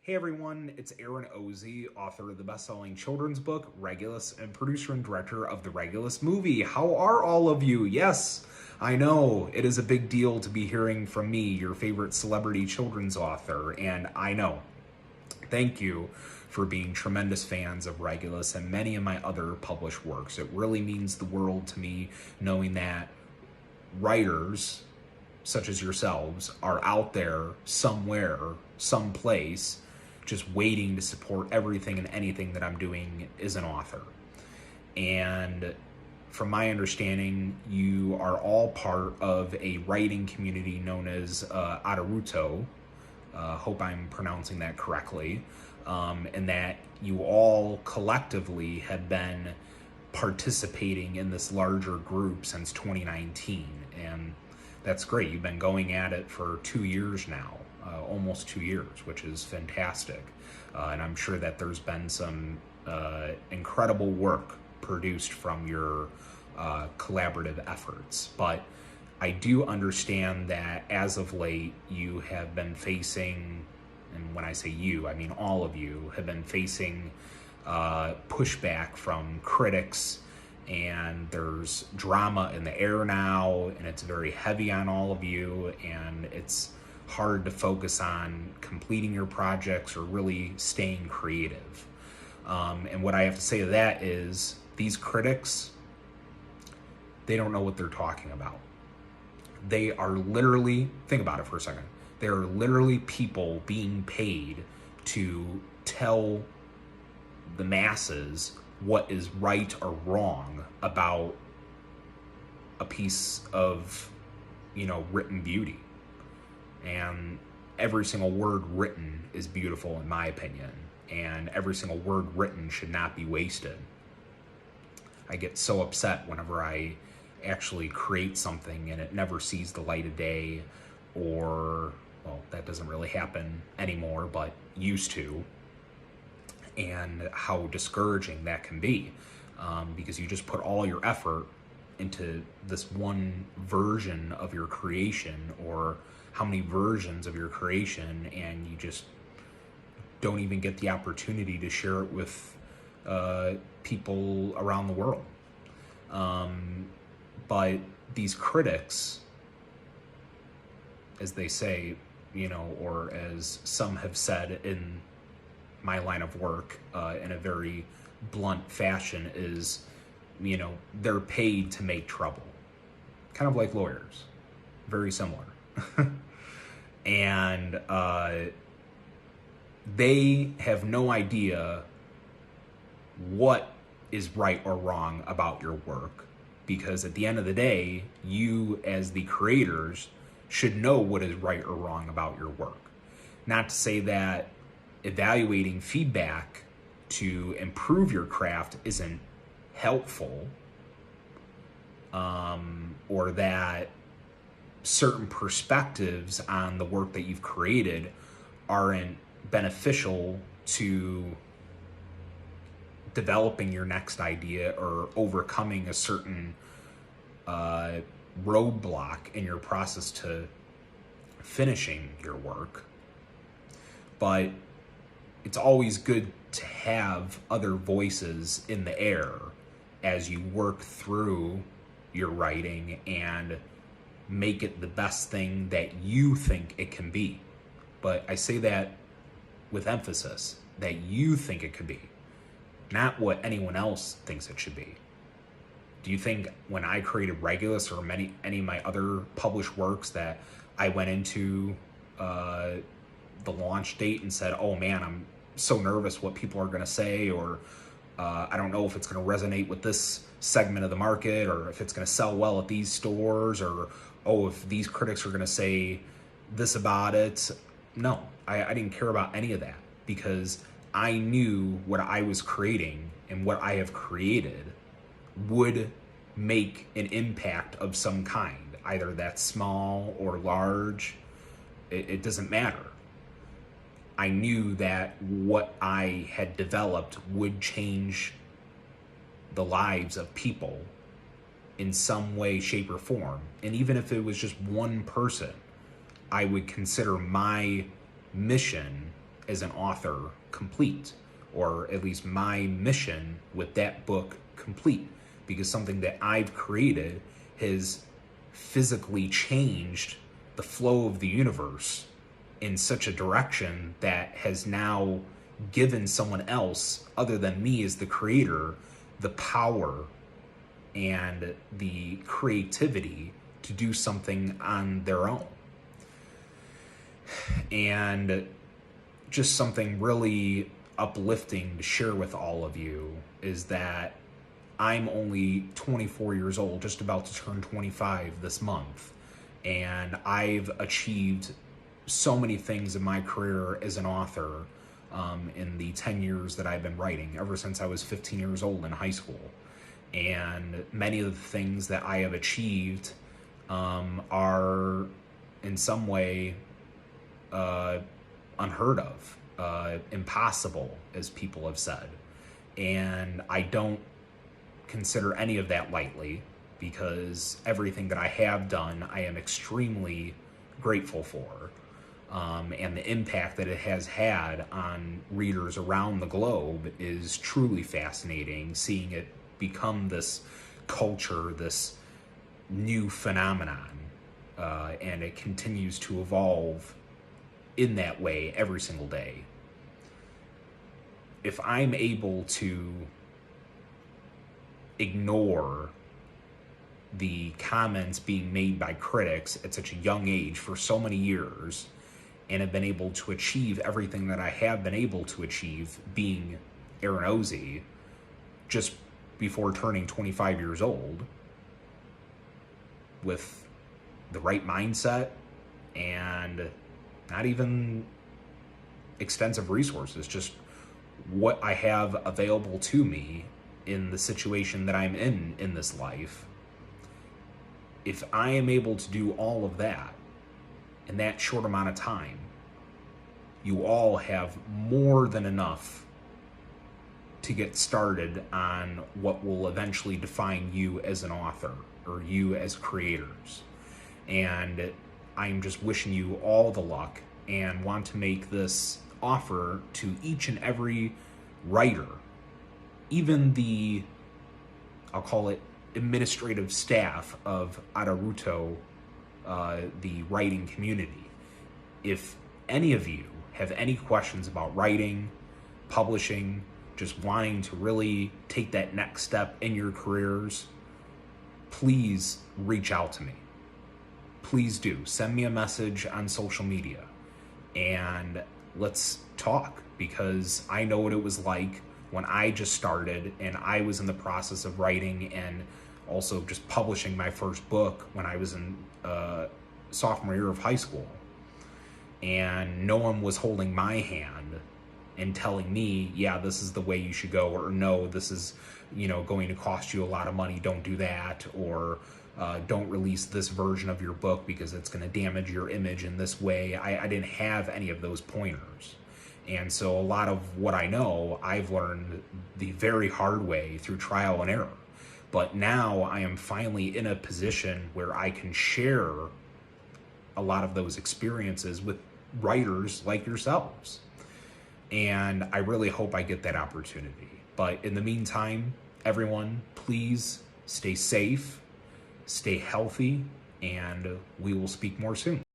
Hey everyone, it's Aaron Ozee, author of the best-selling children's book, Regulus, and producer and director of the Regulus movie. How are all of you? Yes, I know, it is a big deal to be hearing from me, your favorite celebrity children's author, and I know. Thank you for being tremendous fans of Regulus and many of my other published works. It really means the world to me knowing that writers such as yourselves are out there somewhere, someplace, just waiting to support everything and anything that I'm doing as an author. And from my understanding, you are all part of a writing community known as Adaruto. Hope I'm pronouncing that correctly. And that you all collectively have been participating in this larger group since 2019. And that's great. You've been going at it for 2 years now, almost 2 years, which is fantastic. And I'm sure that there's been some incredible work produced from your collaborative efforts. But I do understand that as of late, you have been facing, and when I say you, I mean all of you, have been facing pushback from critics, and there's drama in the air now, and it's very heavy on all of you, and it's hard to focus on completing your projects or really staying creative. And what I have to say to that is these critics, they don't know what they're talking about. They are literally, think about it for a second, they are literally people being paid to tell the masses what is right or wrong about a piece of, written beauty. And every single word written is beautiful in my opinion, and every single word written should not be wasted. I get so upset whenever I actually create something and it never sees the light of day, or, well, that doesn't really happen anymore, but used to. And how discouraging that can be, because you just put all your effort into this one version of your creation, or how many versions of your creation, and you just don't even get the opportunity to share it with people around the world. But these critics, as they say, or as some have said in my line of work, in a very blunt fashion, is, they're paid to make trouble. Kind of like lawyers. Very similar. And they have no idea what is right or wrong about your work, because at the end of the day, you as the creators should know what is right or wrong about your work. Not to say that evaluating feedback to improve your craft isn't helpful, or that certain perspectives on the work that you've created aren't beneficial to developing your next idea or overcoming a certain roadblock in your process to finishing your work. But it's always good to have other voices in the air as you work through your writing and make it the best thing that you think it can be. But I say that with emphasis, that you think it could be, not what anyone else thinks it should be. Do you think when I created Regulus or any of my other published works that I went into the launch date and said, oh man, I'm so nervous what people are going to say, or I don't know if it's going to resonate with this segment of the market, or if it's going to sell well at these stores, or if these critics are going to say this about it? No, I didn't care about any of that, because I knew what I was creating and what I have created would make an impact of some kind, either that's small or large. It doesn't matter. I knew that what I had developed would change the lives of people in some way, shape, or form. And even if it was just one person, I would consider my mission as an author complete, or at least my mission with that book complete, because something that I've created has physically changed the flow of the universe in such a direction that has now given someone else, other than me as the creator, the power and the creativity to do something on their own. And just something really uplifting to share with all of you is that I'm only 24 years old, just about to turn 25 this month, and I've achieved so many things in my career as an author in the 10 years that I've been writing, ever since I was 15 years old in high school. And many of the things that I have achieved are in some way unheard of, impossible, as people have said. And I don't consider any of that lightly, because everything that I have done, I am extremely grateful for. And the impact that it has had on readers around the globe is truly fascinating, seeing it become this culture, this new phenomenon, and it continues to evolve in that way every single day. If I'm able to ignore the comments being made by critics at such a young age for so many years, and have been able to achieve everything that I have been able to achieve, being Aaron Ozee, just before turning 25 years old, with the right mindset and not even extensive resources, just what I have available to me in the situation that I'm in this life. If I am able to do all of that in that short amount of time, you all have more than enough to get started on what will eventually define you as an author, or you as creators. And I'm just wishing you all the luck, and want to make this offer to each and every writer, even the, I'll call it, administrative staff of Adaruto, the writing community. If any of you have any questions about writing, publishing, just wanting to really take that next step in your careers, please reach out to me. Please do. Send me a message on social media and let's talk, because I know what it was like when I just started and I was in the process of writing and also just publishing my first book when I was in sophomore year of high school. And no one was holding my hand and telling me, yeah, this is the way you should go, or no, this is, going to cost you a lot of money, don't do that, or don't release this version of your book because it's going to damage your image in this way. I didn't have any of those pointers. And so a lot of what I know, I've learned the very hard way through trial and error. But now I am finally in a position where I can share a lot of those experiences with writers like yourselves. And I really hope I get that opportunity. But in the meantime, everyone, please stay safe, stay healthy, and we will speak more soon.